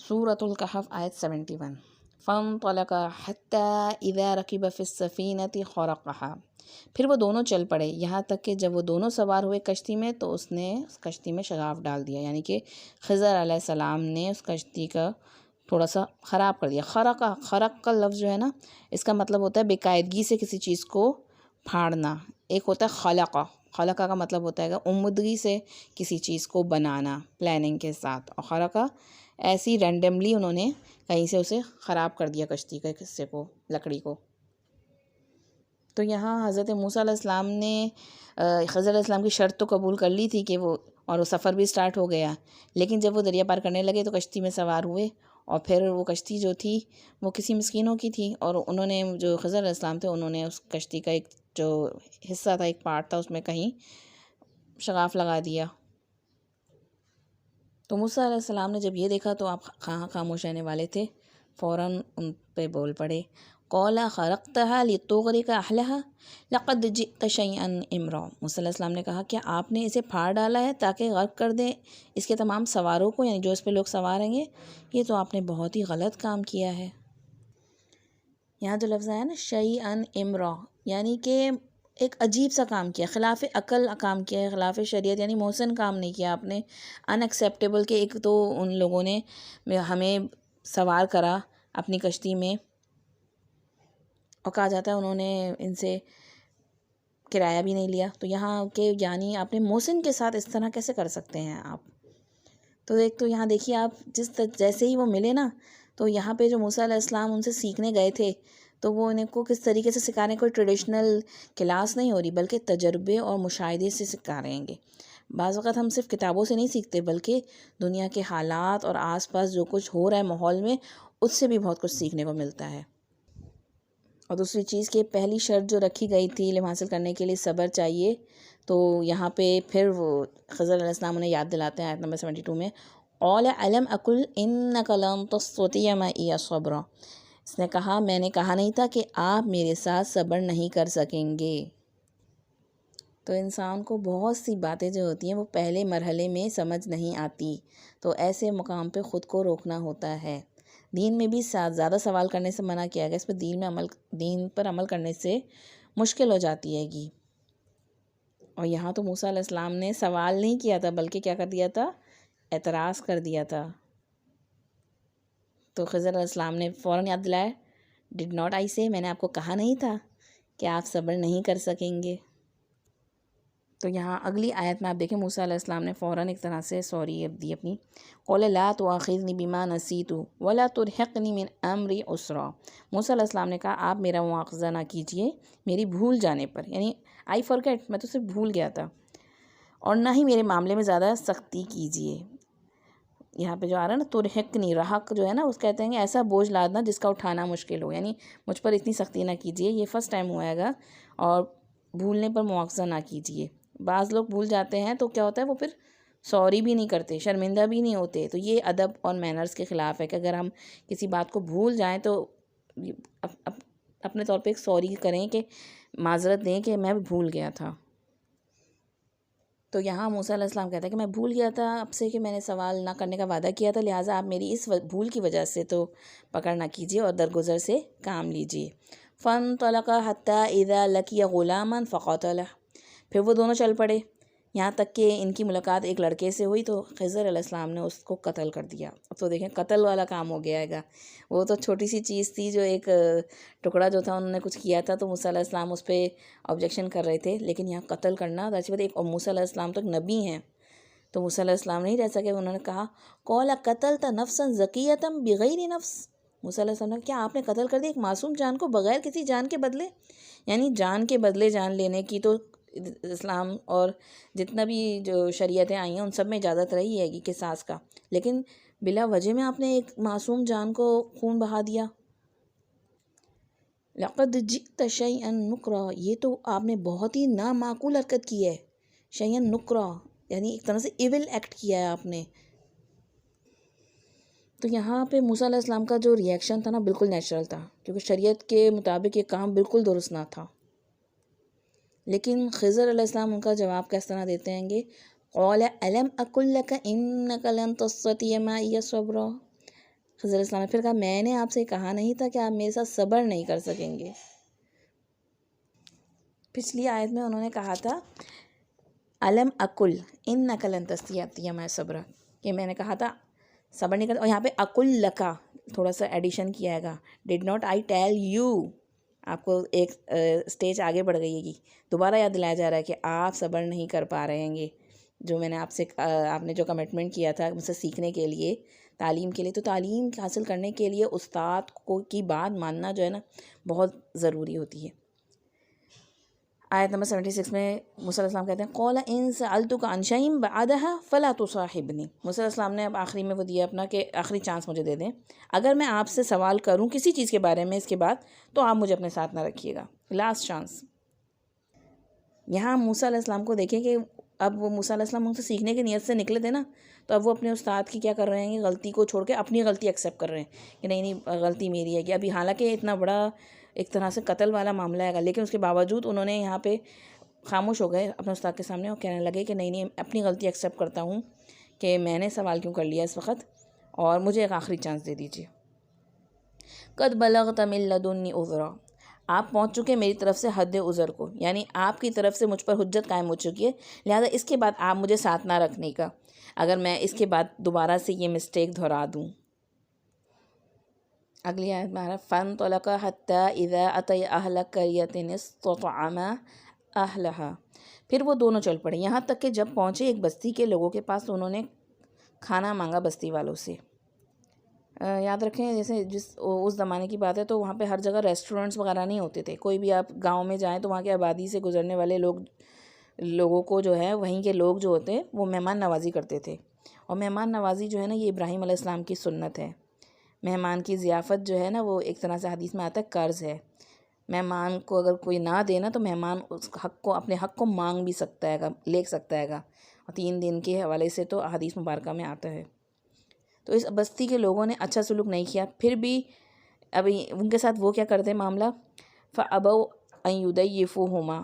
سورۃ الکہف آیت 71 فانطلقا حتی اذا رکب فی السفینۃ خرقہا، پھر وہ دونوں چل پڑے یہاں تک کہ جب وہ دونوں سوار ہوئے کشتی میں تو اس نے اس کشتی میں شگاف ڈال دیا، یعنی کہ خضر علیہ السلام نے اس کشتی کا تھوڑا سا خراب کر دیا۔ خرق کا لفظ جو ہے نا، اس کا مطلب ہوتا ہے بے قاعدگی سے کسی چیز کو پھاڑنا۔ ایک ہوتا ہے خلقہ کا مطلب ہوتا ہے عمدگی سے کسی چیز کو بنانا، پلاننگ کے ساتھ، اور خرقہ ایسی رینڈملی انہوں نے کہیں سے اسے خراب کر دیا، کشتی کے حصے کو، لکڑی کو۔ تو یہاں حضرت موسیٰ علیہ السلام نے خضر علیہ السلام کی شرط تو قبول کر لی تھی کہ وہ، اور وہ سفر بھی سٹارٹ ہو گیا، لیکن جب وہ دریا پار کرنے لگے تو کشتی میں سوار ہوئے، اور پھر وہ کشتی جو تھی وہ کسی مسکینوں کی تھی، اور انہوں نے، جو خضر علیہ السلام تھے، انہوں نے اس کشتی کا ایک جو حصہ تھا، ایک پارٹ تھا، اس میں کہیں شگاف لگا دیا۔ تو موسیٰ علیہ السلام نے جب یہ دیکھا تو آپ کہاں خاموش رہنے والے تھے، فوراً ان پہ بول پڑے، قَالَ خَرَقْتَهَا لِتُغْرِقَ أَهْلَهَا لَقَدْ جِئْتَ شَيْئًا إِمْرًا۔ موسیٰ علیہ السلام نے کہا، کیا آپ نے اسے پھاڑ ڈالا ہے تاکہ غرق کر دیں اس کے تمام سواروں کو، یعنی جو اس پہ لوگ سوار ہیں گے؟ یہ تو آپ نے بہت ہی غلط کام کیا ہے۔ یہاں جو لفظ آیا نا شَيْئًا إِمْرًا، یعنی کہ ایک عجیب سا کام کیا، خلاف عقل کام کیا ہے، خلاف شریعت، یعنی محسن کام نہیں کیا آپ نے، ان ایکسیپٹیبل۔ کہ ایک تو ان لوگوں نے ہمیں سوار کرا اپنی کشتی میں، اور کہا جاتا ہے انہوں نے ان سے کرایہ بھی نہیں لیا، تو یہاں کہ یعنی آپ نے محسن کے ساتھ اس طرح کیسے کر سکتے ہیں آپ؟ تو ایک تو یہاں دیکھیے آپ، جیسے ہی وہ ملے نا، تو یہاں پہ جو موسیٰ علیہ السلام ان سے سیکھنے گئے تھے، تو وہ ان کو کس طریقے سے سکھا رہے ہیں، کوئی ٹریڈیشنل کلاس نہیں ہو رہی، بلکہ تجربے اور مشاہدے سے سکھا رہے ہیں گے۔ بعض وقت ہم صرف کتابوں سے نہیں سیکھتے، بلکہ دنیا کے حالات اور آس پاس جو کچھ ہو رہا ہے ماحول میں، اس سے بھی بہت کچھ سیکھنے کو ملتا ہے۔ اور دوسری چیز کہ پہلی شرط جو رکھی گئی تھی علم حاصل کرنے کے لیے، صبر چاہیے، تو یہاں پہ پھر وہ خضر علیہ السلام انہیں یاد دلاتے ہیں آیت نمبر 72 میں، قَالَ أَلَمْ أَقُلْ إِنَّكَ لَن تَسْتَطِيعَ مَعِيَ صَبْرًا۔ اس نے کہا، میں نے کہا نہیں تھا کہ آپ میرے ساتھ صبر نہیں کر سکیں گے۔ تو انسان کو بہت سی باتیں جو ہوتی ہیں وہ پہلے مرحلے میں سمجھ نہیں آتی، تو ایسے مقام پہ خود کو روکنا ہوتا ہے۔ دین میں بھی زیادہ سوال کرنے سے منع کیا گیا، اس پہ دین پر عمل کرنے سے مشکل ہو جاتی ہے گی۔ اور یہاں تو موسیٰ علیہ السلام نے سوال نہیں کیا تھا، بلکہ کیا کر دیا تھا، اعتراض کر دیا تھا۔ تو خضر علیہ السلام نے فوراً یاد دلایا، ڈڈ ناٹ آئی سے، میں نے آپ کو کہا نہیں تھا کہ آپ صبر نہیں کر سکیں گے۔ تو یہاں اگلی آیت میں آپ دیکھیں موسیٰ علیہ السلام نے فوراً ایک طرح سے سوری دی اپنی، قَالَ لَا تُؤَاخِذْنِي بِمَا نَسِيتُ وَلَا تُرْهِقْنِي مِنْ أَمْرِي عُسْرًا۔ موسیٰ علیہ السلام نے کہا، آپ میرا مواخذہ نہ کیجئے میری بھول جانے پر، یعنی آئی فارگیٹ، میں تو صرف بھول گیا تھا، اور نہ ہی میرے معاملے میں زیادہ سختی کیجئے۔ یہاں پہ جو آ رہا ہے نا ترہقنی، رحق جو ہے نا، اس کہتے ہیں کہ ایسا بوجھ لادنا جس کا اٹھانا مشکل ہو، یعنی مجھ پر اتنی سختی نہ کیجئے، یہ فرسٹ ٹائم ہوا گا، اور بھولنے پر مواخذہ نہ کیجئے۔ بعض لوگ بھول جاتے ہیں تو کیا ہوتا ہے، وہ پھر سوری بھی نہیں کرتے، شرمندہ بھی نہیں ہوتے، تو یہ ادب اور مینرز کے خلاف ہے کہ اگر ہم کسی بات کو بھول جائیں تو اپنے طور پہ ایک سوری کریں، کہ معذرت دیں کہ میں بھول گیا تھا۔ تو یہاں موسیٰ علیہ السلام کہتا ہے کہ میں بھول گیا تھا آپ سے، کہ میں نے سوال نہ کرنے کا وعدہ کیا تھا، لہٰذا آپ میری اس بھول کی وجہ سے تو پکڑ نہ کیجیے اور درگزر سے کام لیجیے۔ فَانطَلَقَا حَتَّىٰ إِذَا لَقِيَ غُلَامًا فَقَتَلَهُ، پھر وہ دونوں چل پڑے یہاں تک کہ ان کی ملاقات ایک لڑکے سے ہوئی، تو خضر علیہ السلام نے اس کو قتل کر دیا۔ اب تو دیکھیں قتل والا کام ہو گیا گا، وہ تو چھوٹی سی چیز تھی، جو ایک ٹکڑا جو تھا انہوں نے کچھ کیا تھا، تو موسیٰ علیہ السلام اس پہ آبجیکشن کر رہے تھے، لیکن یہاں قتل کرنا ظاہر بات، اور موسیٰ علیہ السلام تو ایک نبی ہیں، تو موسیٰ علیہ السلام نہیں رہ سکے، انہوں نے کہا، قَالَ قَتَلْتَ نَفْسًا زَكِيَّةً بِغَيْرِ نَفْسٍ۔ موسیٰ علیہ السلام نے، کیا آپ نے قتل کر دیا ایک معصوم جان کو بغیر کسی جان کے بدلے؟ یعنی جان کے بدلے جان لینے کی تو اسلام اور جتنا بھی جو شریعتیں آئی ہیں ان سب میں اجازت رہی ہے کہ قصاص کا، لیکن بلا وجہ میں آپ نے ایک معصوم جان کو خون بہا دیا۔ لَقَدْ جِئْتَ شَيْئًا نُكْرًا، یہ تو آپ نے بہت ہی نامعقول حرکت کی ہے، شَيْئًا نُكْرًا، یعنی ایک طرح سے ایول ایکٹ کیا ہے آپ نے۔ تو یہاں پہ موسیٰ علیہ السلام کا جو ریئیکشن تھا نا، بالکل نیچرل تھا، کیونکہ شریعت کے مطابق یہ کام بالکل درست نہ تھا، لیکن خضر علیہ السلام ان کا جواب کس طرح دیتے ہیں گے، قَالَ أَلَمْ أَقُلْ لَكَ إِنَّكَ لَن تَسْتَطِيعَ مَعِيَ صَبْرًا۔ خضر علیہ السلام نے پھر کہا میں نے آپ سے کہا نہیں تھا کہ آپ میرے ساتھ صبر نہیں کر سکیں گے. پچھلی آیت میں انہوں نے کہا تھا علم اکل انک لن تستطیع معی صبرا، کہ میں نے کہا تھا صبر نہیں کرتا، اور یہاں پہ اکل لکا تھوڑا سا ایڈیشن کیا گا، did not I tell you. آپ کو ایک اسٹیج آگے بڑھ گئی ہے گی، دوبارہ یاد دلایا جا رہا ہے کہ آپ صبر نہیں کر پا رہے ہیں گے. جو میں نے آپ نے جو کمٹمنٹ کیا تھا مجھ سے سیکھنے کے لیے، تعلیم کے لیے، تو تعلیم حاصل کرنے کے لیے استاد کی بات ماننا جو ہے نا بہت ضروری ہوتی ہے. آیت نمبر 76 میں موسیٰ علیہ السلام کہتے ہیں قَالَ إِن سَأَلْتُكَ عَنْ شَيْءٍ بَعْدَهَا فَلَا تُصَاحِبْنِي. موسیٰ علیہ السلام نے اب آخری میں وہ دیا اپنا کہ آخری چانس مجھے دے دیں، اگر میں آپ سے سوال کروں کسی چیز کے بارے میں اس کے بعد تو آپ مجھے اپنے ساتھ نہ رکھیے گا، لاسٹ چانس. یہاں موسیٰ علیہ السلام کو دیکھیں کہ اب وہ موسیٰ علیہ السلام ان سے سیکھنے کی نیت سے نکلے تھے نا، تو اب وہ اپنے استاد کی کیا کر رہے ہیں کہ غلطی کو چھوڑ کے اپنی غلطی ایکسیپٹ کر رہے ہیں کہ نہیں غلطی میری ہے. کہ ابھی حالانکہ اتنا بڑا ایک طرح سے قتل والا معاملہ ہے گا، لیکن اس کے باوجود انہوں نے یہاں پہ خاموش ہو گئے اپنے استاد کے سامنے اور کہنے لگے کہ نہیں اپنی غلطی ایکسیپٹ کرتا ہوں کہ میں نے سوال کیوں کر لیا اس وقت، اور مجھے ایک آخری چانس دے دیجیے. قد بلغت من لدنی عذرا، آپ پہنچ چکے میری طرف سے حد عذر کو، یعنی آپ کی طرف سے مجھ پر حجت قائم ہو چکی ہے، لہذا اس کے بعد آپ مجھے ساتھ نہ رکھنے کا اگر میں اس کے بعد دوبارہ سے یہ مسٹیک دہرا دوں. اگلی آیت میں فَانطَلَقَا حَتَّى إِذَا أَتَيَا أَهْلَ قَرْيَةٍ اسْتَطْعَمَا أَهْلَهَا، پھر وہ دونوں چل پڑے یہاں تک کہ جب پہنچے ایک بستی کے لوگوں کے پاس تو انہوں نے کھانا مانگا بستی والوں سے. یاد رکھیں جیسے اس زمانے کی بات ہے تو وہاں پہ ہر جگہ ریسٹورنٹس وغیرہ نہیں ہوتے تھے. کوئی بھی آپ گاؤں میں جائیں تو وہاں کے آبادی سے گزرنے والے لوگوں کو جو ہے وہیں کے لوگ جو ہوتے ہیں وہ مہمان نوازی کرتے تھے. اور مہمان نوازی جو ہے نا یہ ابراہیم علیہ السلام کی سنت ہے. مہمان کی ضیافت جو ہے نا وہ ایک طرح سے حدیث میں آتا ہے قرض ہے. مہمان کو اگر کوئی نہ دے نا تو مہمان اس حق کو اپنے حق کو مانگ بھی سکتا ہے گا، لے سکتا ہے گا. اور 3 دن کے حوالے سے تو حدیث مبارکہ میں آتا ہے. تو اس بستی کے لوگوں نے اچھا سلوک نہیں کیا، پھر بھی ابھی ان کے ساتھ وہ کیا کرتے معاملہ فَأَبَوْا أَن يُضَيِّفُوهُمَا،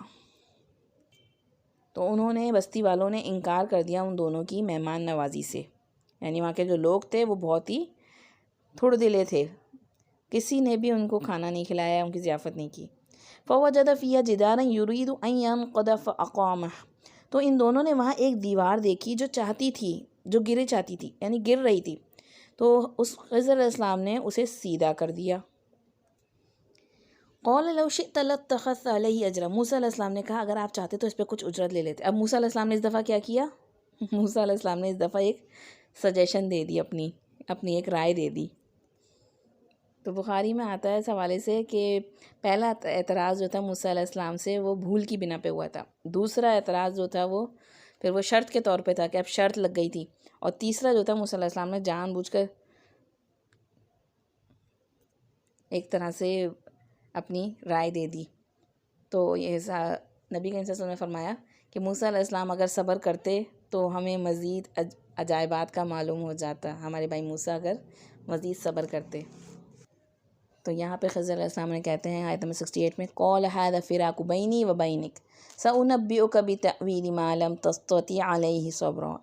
تو انہوں نے بستی والوں نے انکار کر دیا ان دونوں کی مہمان نوازی سے. یعنی وہاں کے جو لوگ تھے وہ بہت ہی تھوڑ دلے تھے، کسی نے بھی ان کو کھانا نہیں کھلایا، ان کی ضیافت نہیں کی. فَوَجَدَ فِيهَا جِدَارًا يُرِيدُ أَن يَنقَضَ فَأَقَامَهُ، تو ان دونوں نے وہاں ایک دیوار دیکھی جو چاہتی تھی، جو گرے چاہتی تھی، یعنی گر رہی تھی، تو اس خضر علیہ السلام نے اسے سیدھا کر دیا. قَالَ لَوْ شِئْتَ لَاتَّخَذْتَ عَلَيْهِ أَجْرًا، موسیٰ علیہ السلام نے کہا اگر آپ چاہتے تو اس پہ کچھ اجرت لے لیتے. اب موسیٰ علیہ السلام نے اس دفعہ کیا کیا؟ موسیٰ علیہ السلام نے اس دفعہ ایک سجیشن دے دی، اپنی ایک رائے دے دی. تو بخاری میں آتا ہے اس حوالے سے کہ پہلا اعتراض جو تھا موسیٰ علیہ السلام سے وہ بھول کی بنا پہ ہوا تھا. دوسرا اعتراض جو تھا وہ پھر وہ شرط کے طور پہ تھا کہ اب شرط لگ گئی تھی. اور تیسرا جو تھا موسیٰ علیہ السلام نے جان بوجھ کر ایک طرح سے اپنی رائے دے دی. تو یہ نبی کریم صلی اللہ علیہ وسلم نے فرمایا کہ موسیٰ علیہ السلام اگر صبر کرتے تو ہمیں مزید عجائبات کا معلوم ہو جاتا، ہمارے بھائی موسیٰ اگر مزید صبر کرتے. تو یہاں پہ خضر علیہ السلام نے کہتے ہیں آیت نمبر 68 میں قَالَ هَذَا فِرَاقُ بَيْنِي وَبَيْنِكَ سَأُنَبِّئُكَ بِتَأْوِيلِ مَا لَمْ تَسْتَطِعْ عَلَيْهِ صَبْرًا،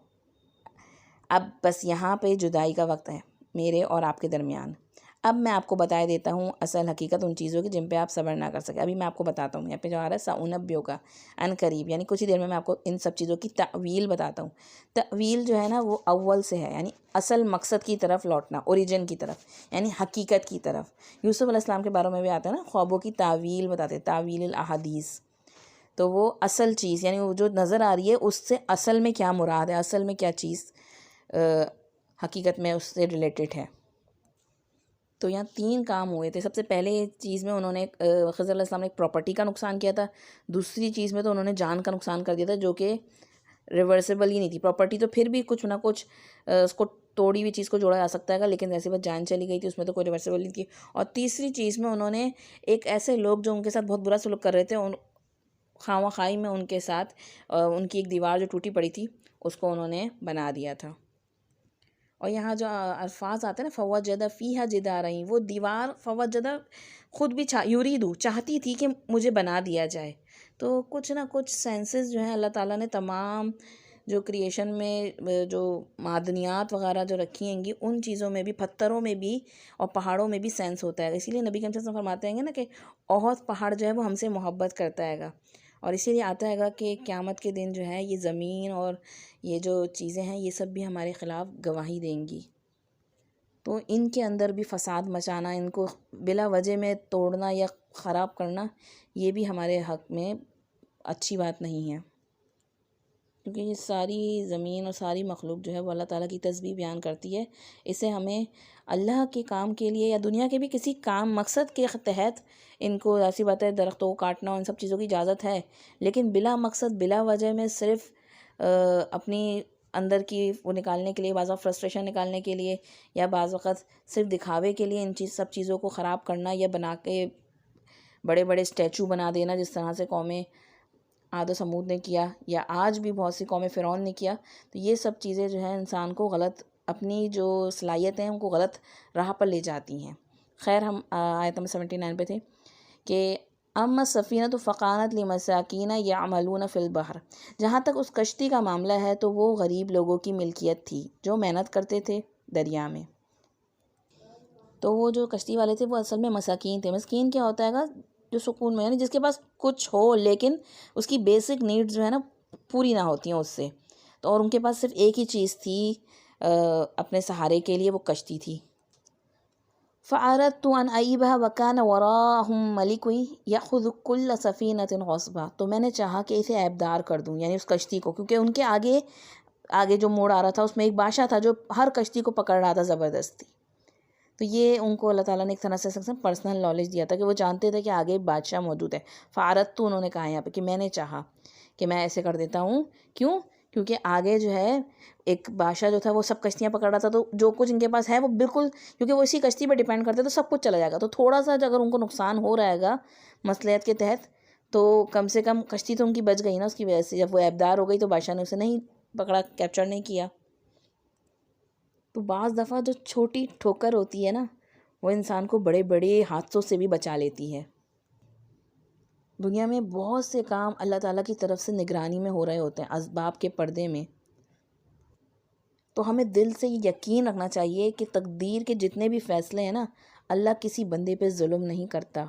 اب بس یہاں پہ جدائی کا وقت ہے میرے اور آپ کے درمیان. اب میں آپ کو بتائے دیتا ہوں اصل حقیقت ان چیزوں کی جن پہ آپ صبر نہ کر سکے. ابھی میں آپ کو بتاتا ہوں، یہاں پہ جو آ رہا ہے سَأُنَبِّئُكَ عن قریب، یعنی کچھ ہی دیر میں آپ کو ان سب چیزوں کی تأویل بتاتا ہوں. تأویل جو ہے نا وہ اول سے ہے، یعنی اصل مقصد کی طرف لوٹنا، اوریجن کی طرف، یعنی حقیقت کی طرف. یوسف علیہ السلام کے بارے میں بھی آتا ہے نا، خوابوں کی تعویل بتاتے، تعویل الاحادیث. تو وہ اصل چیز یعنی وہ جو نظر آ رہی ہے اس سے اصل میں کیا مراد ہے، اصل میں کیا چیز حقیقت میں اس سے ریلیٹڈ ہے. تو یہاں 3 کام ہوئے تھے. سب سے پہلے چیز میں انہوں نے خضر علیہ السلام نے ایک پراپرٹی کا نقصان کیا تھا. دوسری چیز میں تو انہوں نے جان کا نقصان کر دیا تھا جو کہ ریورسیبل ہی نہیں تھی. پراپرٹی تو پھر بھی کچھ نہ کچھ اس کو توڑی ہوئی چیز کو جوڑا جا سکتا ہے، لیکن ایسی بات جان چلی گئی تھی اس میں تو کوئی ریورسیبل نہیں تھی. اور تیسری چیز میں انہوں نے ایک ایسے لوگ جو ان کے ساتھ بہت برا سلوک کر رہے تھے، خواہ خواہی میں ان کے ساتھ ان کی ایک دیوار جو ٹوٹی پڑی تھی اس کو انہوں نے بنا دیا تھا. اور یہاں جو الفاظ آتے ہیں نا فوجد فیہا جدارین، وہ دیوار فوجد خود بھی یریدو چاہتی تھی کہ مجھے بنا دیا جائے. تو کچھ نہ کچھ سینسز جو ہیں اللہ تعالیٰ نے تمام جو کریشن میں جو معدنیات وغیرہ جو رکھی ہیں گی ان چیزوں میں بھی، پتھروں میں بھی اور پہاڑوں میں بھی سینس ہوتا ہے. اسی لیے نبی کریم صلی اللہ علیہ وسلم فرماتے ہیں نا کہ احد پہاڑ جو ہے وہ ہم سے محبت کرتا ہے گا. اور اسی لیے آتا ہے گا کہ قیامت کے دن جو ہے یہ زمین اور یہ جو چیزیں ہیں یہ سب بھی ہمارے خلاف گواہی دیں گی. تو ان کے اندر بھی فساد مچانا، ان کو بلا وجہ میں توڑنا یا خراب کرنا، یہ بھی ہمارے حق میں اچھی بات نہیں ہے. کیونکہ یہ ساری زمین اور ساری مخلوق جو ہے وہ اللہ تعالیٰ کی تسبیح بیان کرتی ہے. اسے ہمیں اللہ کے کام کے لیے یا دنیا کے بھی کسی کام مقصد کے تحت ان کو، ایسی بات ہے درختوں کو کاٹنا ان سب چیزوں کی اجازت ہے، لیکن بلا مقصد بلا وجہ میں صرف اپنی اندر کی وہ نکالنے کے لیے، بعض وقت فرسٹریشن نکالنے کے لیے یا بعض وقت صرف دکھاوے کے لیے ان سب چیزوں کو خراب کرنا یا بنا کے بڑے بڑے اسٹیچو بنا دینا، جس طرح سے قومیں عاد و سمود نے کیا یا آج بھی بہت سی قومیں فرعون نے کیا. تو یہ سب چیزیں جو ہیں انسان کو غلط، اپنی جو صلاحیتیں ہیں ان کو غلط راہ پر لے جاتی ہیں. خیر ہم آیت نمبر 79 پہ تھے کہ اما السفینۃ فکانت لمساکین یعملون فی البحر، جہاں تک اس کشتی کا معاملہ ہے تو وہ غریب لوگوں کی ملکیت تھی جو محنت کرتے تھے دریا میں. تو وہ جو کشتی والے تھے وہ اصل میں مساکین تھے. مسکین کیا ہوتا ہے گا؟ جو سکون میں، یعنی جس کے پاس کچھ ہو لیکن اس کی بیسک نیڈز جو ہے نا پوری نہ ہوتی ہیں اس سے. تو اور ان کے پاس صرف ایک ہی چیز تھی اپنے سہارے کے لیے، وہ کشتی تھی. فَأَرَدْتُ أَنْ أَعِيبَهَا وَكَانَ وَرَاءَهُمْ مَلِكٌ يَأْخُذُ كُلَّ سَفِينَةٍ غَصْبًا، تو میں نے چاہا کہ اسے عیبدار کر دوں، یعنی اس کشتی کو، کیونکہ ان کے آگے جو موڑ آ رہا تھا اس میں ایک بادشاہ تھا جو ہر کشتی کو پکڑ رہا تھا زبردستی. تو یہ ان کو اللہ تعالیٰ نے ایک طرح سے پرسنل نالج دیا تھا کہ وہ جانتے تھے کہ آگے ایک بادشاہ موجود ہے. فَأَرَدْتُ انہوں نے کہا یہاں پہ کہ میں نے چاہا کہ میں ایسے کر دیتا ہوں. کیوں؟ کیونکہ آگے جو ہے ایک بادشاہ جو تھا وہ سب کشتیاں پکڑ رہا تھا، تو جو کچھ ان کے پاس ہے وہ بالکل، کیونکہ وہ اسی کشتی پہ ڈیپینڈ کرتے تو سب کچھ چلا جائے گا. تو تھوڑا سا اگر ان کو نقصان ہو رہا ہے مصلحت کے تحت تو کم سے کم کشتی تو ان کی بچ گئی نا. اس کی وجہ سے جب وہ عیبدار ہو گئی تو بادشاہ نے اسے نہیں پکڑا، کیپچر نہیں کیا. تو بعض دفعہ جو چھوٹی ٹھوکر ہوتی ہے نا وہ انسان کو بڑے بڑے حادثوں سے بھی بچا لیتی ہے. دنیا میں بہت سے کام اللہ تعالیٰ کی طرف سے نگرانی میں ہو رہے ہوتے ہیں، اسباب کے پردے میں. تو ہمیں دل سے یہ یقین رکھنا چاہیے کہ تقدیر کے جتنے بھی فیصلے ہیں نا، اللہ کسی بندے پہ ظلم نہیں کرتا.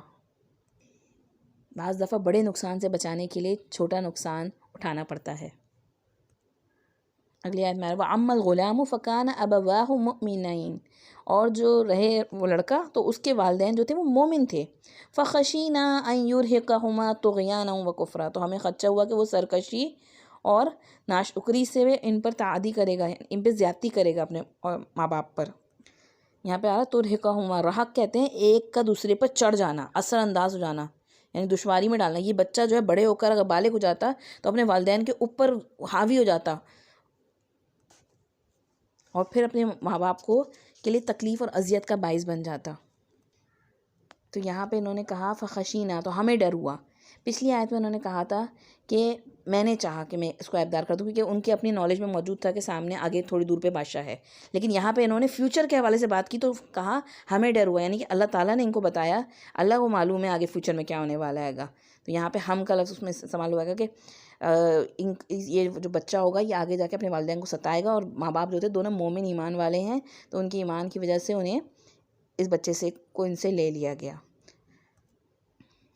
بعض دفعہ بڑے نقصان سے بچانے کے لیے چھوٹا نقصان اٹھانا پڑتا ہے. اگلی آیت میں وَأَمَّا الْغُلَامُ فَكَانَ أَبَوَاهُ مُؤْمِنَيْنِ، اور جو رہے وہ لڑکا تو اس کے والدین جو تھے وہ مومن تھے. فَخَشِينَا أَن يُرْهِقَهُمَا طُغْيَانًا وَكُفْرًا، تو ہمیں خدشہ ہوا کہ وہ سرکشی اور ناشکری سے ان پر تعدی کرے گا، ان پہ زیادتی کرے گا اپنے ماں باپ پر. یہاں پہ آ رہا تُرْهِقَهُمَا، رحق کہتے ہیں ایک کا دوسرے پر چڑھ جانا، اثر انداز ہو جانا، یعنی دشواری میں ڈالنا. یہ بچہ جو ہے بڑے ہو کر اگر بالغ ہو جاتا تو اپنے والدین کے اوپر حاوی ہو جاتا اور پھر اپنے ماں باپ کے لیے تکلیف اور اذیت کا باعث بن جاتا. تو یہاں پہ انہوں نے کہا فخشینا، تو ہمیں ڈر ہوا. پچھلی آیت میں انہوں نے کہا تھا کہ میں نے چاہا کہ میں اس کو عیبدار کر دوں، کیونکہ ان کے اپنی نالج میں موجود تھا کہ سامنے آگے تھوڑی دور پہ بادشاہ ہے. لیکن یہاں پہ انہوں نے فیوچر کے حوالے سے بات کی تو کہا ہمیں ڈر ہوا، یعنی کہ اللہ تعالیٰ نے ان کو بتایا، اللہ کو معلوم ہے آگے فیوچر میں کیا ہونے والا ہے گا. تو یہاں پہ ہم کا لفظ اس میں استعمال ہوا گا کہ یہ جو بچہ ہوگا یہ آگے جا کے اپنے والدین کو ستائے گا، اور ماں باپ جو تھے دونوں مومن ایمان والے ہیں تو ان کی ایمان کی وجہ سے انہیں اس بچے سے کو ان سے لے لیا گیا.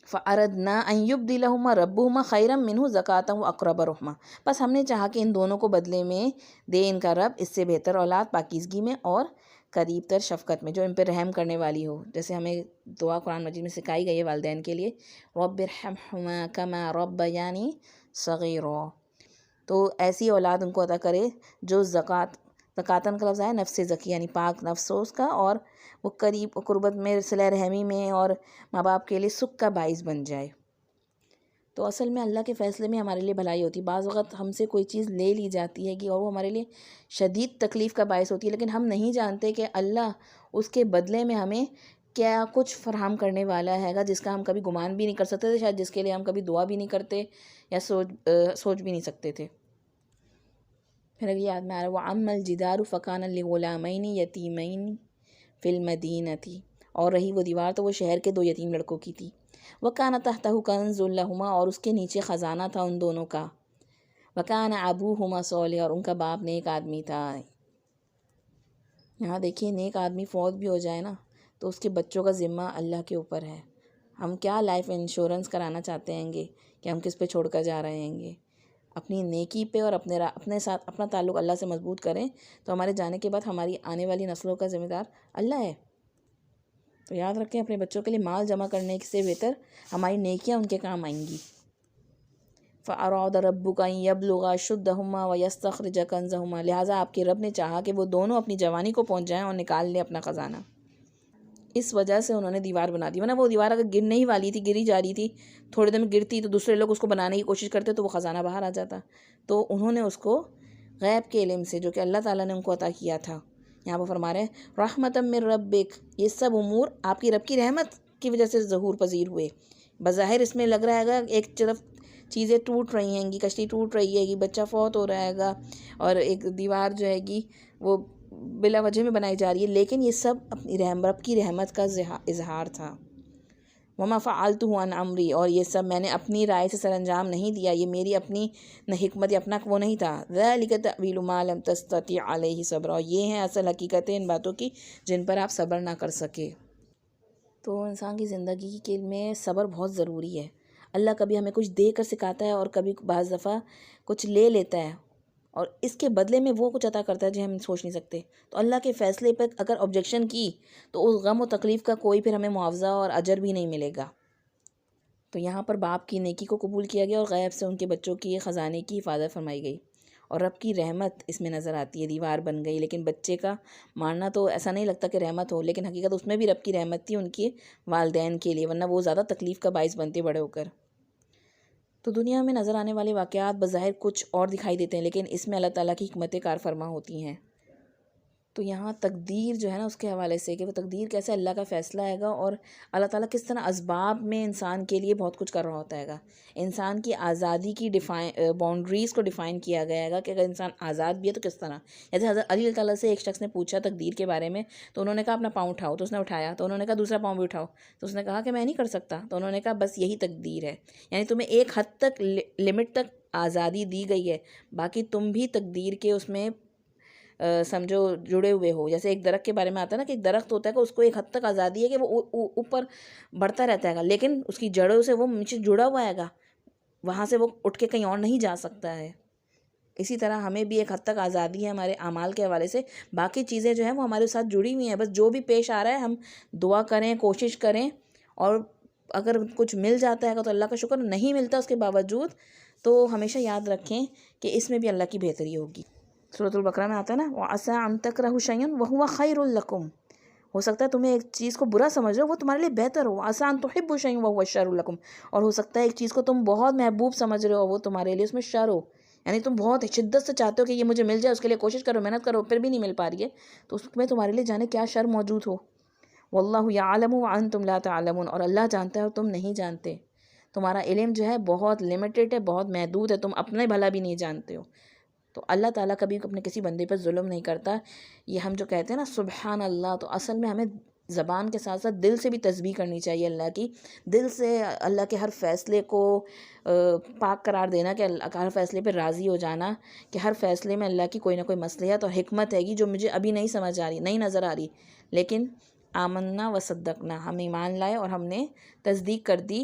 فَأَرَدْنَا أَن يُبْدِلَهُمَا رَبُّهُمَا خَيْرًا مِّنْهُ زَكَاةً وَأَقْرَبَ رُحْمًا، بس ہم نے چاہا کہ ان دونوں کو بدلے میں دے ان کا رب اس سے بہتر اولاد پاکیزگی میں اور قریب تر شفقت میں، جو ان پہ رحم کرنے والی ہو. جیسے ہمیں دعا قرآن مجید میں سکھائی گئی ہے والدین کے لیے، رَبِّ ارْحَمْهُمَا كَمَا رَبَّيَانِي صَغِيرًا. تو ایسی اولاد ان کو عطا کرے جو زکاتن کا لفظ ہے نفس زکی، یعنی پاک نفس ہو اس کا، اور وہ قریب قربت میں صلہ رحمی میں اور ماں باپ کے لیے سکھ کا باعث بن جائے. تو اصل میں اللہ کے فیصلے میں ہمارے لیے بھلائی ہوتی ہے. بعض وقت ہم سے کوئی چیز لے لی جاتی ہے کہ اور وہ ہمارے لیے شدید تکلیف کا باعث ہوتی ہے، لیکن ہم نہیں جانتے کہ اللہ اس کے بدلے میں ہمیں کیا کچھ فراہم کرنے والا ہے گا، جس کا ہم کبھی گمان بھی نہیں کر سکتے تھے، شاید جس کے لیے ہم کبھی دعا بھی نہیں کرتے یا سوچ بھی نہیں سکتے تھے. پھر اگلی آیت میں آ رہا ہے وَأَمَّا الْجِدَارُ فَكَانَ لِغُلَامَيْنِ يَتِيمَيْنِ فِي الْمَدِينَةِ، اور رہی وہ دیوار تو وہ شہر کے 2 یتیم لڑکوں کی تھی. وَكَانَ تَحْتَهُ كَنْزٌ لَهُمَا، اور اس کے نیچے خزانہ تھا ان دونوں کا. وکان ابوہما صالحا، اور ان کا باپ نیک آدمی تھا۔ یہاں دیکھیے نیک آدمی فوت بھی ہو جائے نا تو اس کے بچوں کا ذمہ اللہ کے اوپر ہے۔ ہم کیا لائف انشورنس کرانا چاہتے ہیں گے کہ ہم کس پہ چھوڑ کر جا رہے ہیں گے؟ اپنی نیکی پہ اور اپنے ساتھ اپنا تعلق اللہ سے مضبوط کریں تو ہمارے جانے کے بعد ہماری آنے والی نسلوں کا ذمہ دار اللہ ہے۔ تو یاد رکھیں اپنے بچوں کے لیے مال جمع کرنے سے بہتر ہماری نیکیاں ان کے کام آئیں گی۔ فَأَرَادَ رَبُّكَ أَن يَبْلُغَا أَشُدَّهُمَا وَيَسْتَخْرِجَ كَنزَهُمَا، لہٰذا آپ کے رب نے چاہا کہ وہ دونوں اپنی جوانی کو پہنچ جائیں اور نکال لیں اپنا خزانہ۔ اس وجہ سے انہوں نے دیوار بنا دی، ورنہ وہ دیوار اگر گرنے ہی والی تھی، گری جا رہی تھی، تھوڑے دیر میں گرتی تو دوسرے لوگ اس کو بنانے کی کوشش کرتے تو وہ خزانہ باہر آ جاتا۔ تو انہوں نے اس کو غیب کے علم سے، جو کہ اللہ تعالیٰ نے ان کو عطا کیا تھا، یہاں پر فرما رہے ہیں رحمتم من ربک، یہ سب امور آپ کی رب کی رحمت کی وجہ سے ظہور پذیر ہوئے۔ بظاہر اس میں لگ رہا ہے گا ایک طرف چیزیں ٹوٹ رہی ہیں گی، کشتی ٹوٹ رہی ہے گی، بچہ فوت ہو رہا ہے گا، اور ایک دیوار جو ہے گی وہ بلا وجہ میں بنائی جا رہی ہے، لیکن یہ سب اپنی رب کی رحمت کا اظہار تھا۔ وما فعلته عن امری، اور یہ سب میں نے اپنی رائے سے سر انجام نہیں دیا، یہ میری اپنی حکمت یا اپنا وہ نہیں تھا۔ ذلک تأویل ما لم تستطع علیہ صبرا، یہ ہیں اصل حقیقتیں ان باتوں کی جن پر آپ صبر نہ کر سکے۔ تو انسان کی زندگی میں صبر بہت ضروری ہے۔ اللہ کبھی ہمیں کچھ دے کر سکھاتا ہے اور کبھی بعض دفعہ کچھ لے لیتا ہے، اور اس کے بدلے میں وہ کچھ عطا کرتا ہے جو ہم سوچ نہیں سکتے۔ تو اللہ کے فیصلے پر اگر آبجیکشن کی تو اس غم و تکلیف کا کوئی پھر ہمیں معاوضہ اور اجر بھی نہیں ملے گا۔ تو یہاں پر باپ کی نیکی کو قبول کیا گیا اور غیب سے ان کے بچوں کی خزانے کی حفاظت فرمائی گئی، اور رب کی رحمت اس میں نظر آتی ہے، دیوار بن گئی۔ لیکن بچے کا ماننا تو ایسا نہیں لگتا کہ رحمت ہو، لیکن حقیقت اس میں بھی رب کی رحمت تھی ان کے والدین کے لیے، ورنہ وہ زیادہ تکلیف کا باعث بنتے بڑے ہو کر۔ تو دنیا میں نظر آنے والے واقعات بظاہر کچھ اور دکھائی دیتے ہیں، لیکن اس میں اللہ تعالیٰ کی حکمتیں کار فرما ہوتی ہیں۔ تو یہاں تقدیر جو ہے نا اس کے حوالے سے کہ وہ تقدیر کیسے اللہ کا فیصلہ ہے گا، اور اللہ تعالیٰ کس طرح اسباب میں انسان کے لیے بہت کچھ کر رہا ہوتا ہے گا۔ انسان کی آزادی کی باؤنڈریز کو ڈیفائن کیا گیا ہے گا کہ اگر انسان آزاد بھی ہے تو کس طرح۔ جیسے حضرت علی اللہ تعالیٰ سے ایک شخص نے پوچھا تقدیر کے بارے میں، تو انہوں نے کہا اپنا پاؤں اٹھاؤ، تو اس نے اٹھایا، تو انہوں نے کہا دوسرا پاؤں بھی اٹھاؤ، تو اس نے کہا کہ میں نہیں کر سکتا، تو انہوں نے کہا بس یہی تقدیر ہے، یعنی تمہیں ایک حد تک لمٹ تک آزادی دی گئی ہے، باقی تم بھی تقدیر کے اس میں سمجھو جڑے ہوئے ہو۔ جیسے ایک درخت کے بارے میں آتا ہے نا کہ ایک درخت ہوتا ہے کہ اس کو ایک حد تک آزادی ہے کہ وہ اوپر بڑھتا رہتا ہے گا، لیکن اس کی جڑوں سے وہ نیچے جڑا ہوا ہے گا، وہاں سے وہ اٹھ کے کہیں اور نہیں جا سکتا ہے۔ اسی طرح ہمیں بھی ایک حد تک آزادی ہے ہمارے اعمال کے حوالے سے، باقی چیزیں جو ہیں وہ ہمارے ساتھ جڑی ہوئی ہیں، بس جو بھی پیش آ رہا ہے ہم دعا کریں، کوشش کریں، اور اگر کچھ مل جاتا ہے تو اللہ کا شکر، نہیں ملتا اس کے باوجود تو ہمیشہ یاد رکھیں کہ اس میں بھی اللہ کی بہتری ہوگی۔ سورۃ البقرہ میں آتا ہے نا وَعَسَىٰ أَن تَكْرَهُوا شَيْئًا وَهُوَ خَيْرٌ لَكُمْ، ہو سکتا ہے تمہیں ایک چیز کو برا سمجھ رہے ہو وہ تمہارے لیے بہتر ہو۔ وَعَسَىٰ أَن تُحِبُّوا شَيْئًا وَهُوَ شَرٌّ لَكُمْ، اور ہو سکتا ہے ایک چیز کو تم بہت محبوب سمجھ رہے ہو وہ تمہارے لیے اس میں شر ہو، یعنی تم بہت شدت سے چاہتے ہو کہ یہ مجھے مل جائے، اس کے لیے کوشش کرو، محنت کرو، پھر بھی نہیں مل پا رہی ہے، تو اس میں تمہارے لیے جانے کیا شر موجود ہو۔ وَاللَّهُ يَعْلَمُ وَأَنْتُمْ لَا تَعْلَمُونَ، اور اللہ جانتا ہے اور تم نہیں جانتے۔ تمہارا علم جو ہے بہت لمیٹڈ ہے، بہت محدود ہے، تم اپنے بھلا بھی نہیں جانتے ہو۔ تو اللہ تعالیٰ کبھی اپنے کسی بندے پر ظلم نہیں کرتا۔ یہ ہم جو کہتے ہیں نا سبحان اللہ، تو اصل میں ہمیں زبان کے ساتھ ساتھ دل سے بھی تسبیح کرنی چاہیے اللہ کی، دل سے اللہ کے ہر فیصلے کو پاک قرار دینا، کہ اللہ کا ہر فیصلے پہ راضی ہو جانا، کہ ہر فیصلے میں اللہ کی کوئی نہ کوئی مصلحت اور حکمت ہے گی جو مجھے ابھی نہیں سمجھ آ رہی، نہیں نظر آ رہی، لیکن آمنا و صدقنا، ہم ایمان لائے اور ہم نے تصدیق کر دی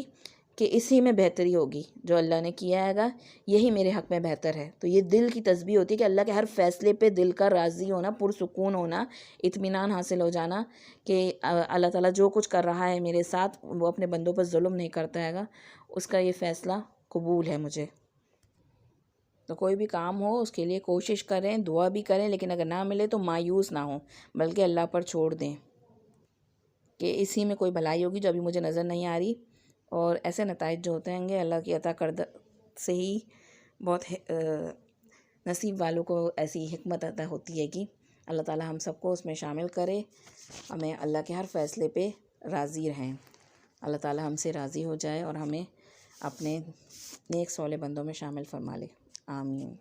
کہ اسی میں بہتری ہوگی، جو اللہ نے کیا ہے گا یہی میرے حق میں بہتر ہے۔ تو یہ دل کی تسبیح ہوتی ہے کہ اللہ کے ہر فیصلے پہ دل کا راضی ہونا، پرسکون ہونا، اطمینان حاصل ہو جانا کہ اللہ تعالیٰ جو کچھ کر رہا ہے میرے ساتھ وہ اپنے بندوں پر ظلم نہیں کرتا ہے گا، اس کا یہ فیصلہ قبول ہے مجھے۔ تو کوئی بھی کام ہو اس کے لیے کوشش کریں، دعا بھی کریں، لیکن اگر نہ ملے تو مایوس نہ ہوں، بلکہ اللہ پر چھوڑ دیں کہ اسی میں کوئی بھلائی ہوگی جو ابھی مجھے نظر نہیں آ رہی، اور ایسے نتائج جو ہوتے ہیں گے اللہ کی عطا کردہ سے ہی بہت نصیب والوں کو ایسی حکمت عطا ہوتی ہے کہ اللہ تعالیٰ ہم سب کو اس میں شامل کرے، ہمیں اللہ کے ہر فیصلے پہ راضی رہیں، اللہ تعالیٰ ہم سے راضی ہو جائے اور ہمیں اپنے نیک صالح بندوں میں شامل فرما لے، آمین۔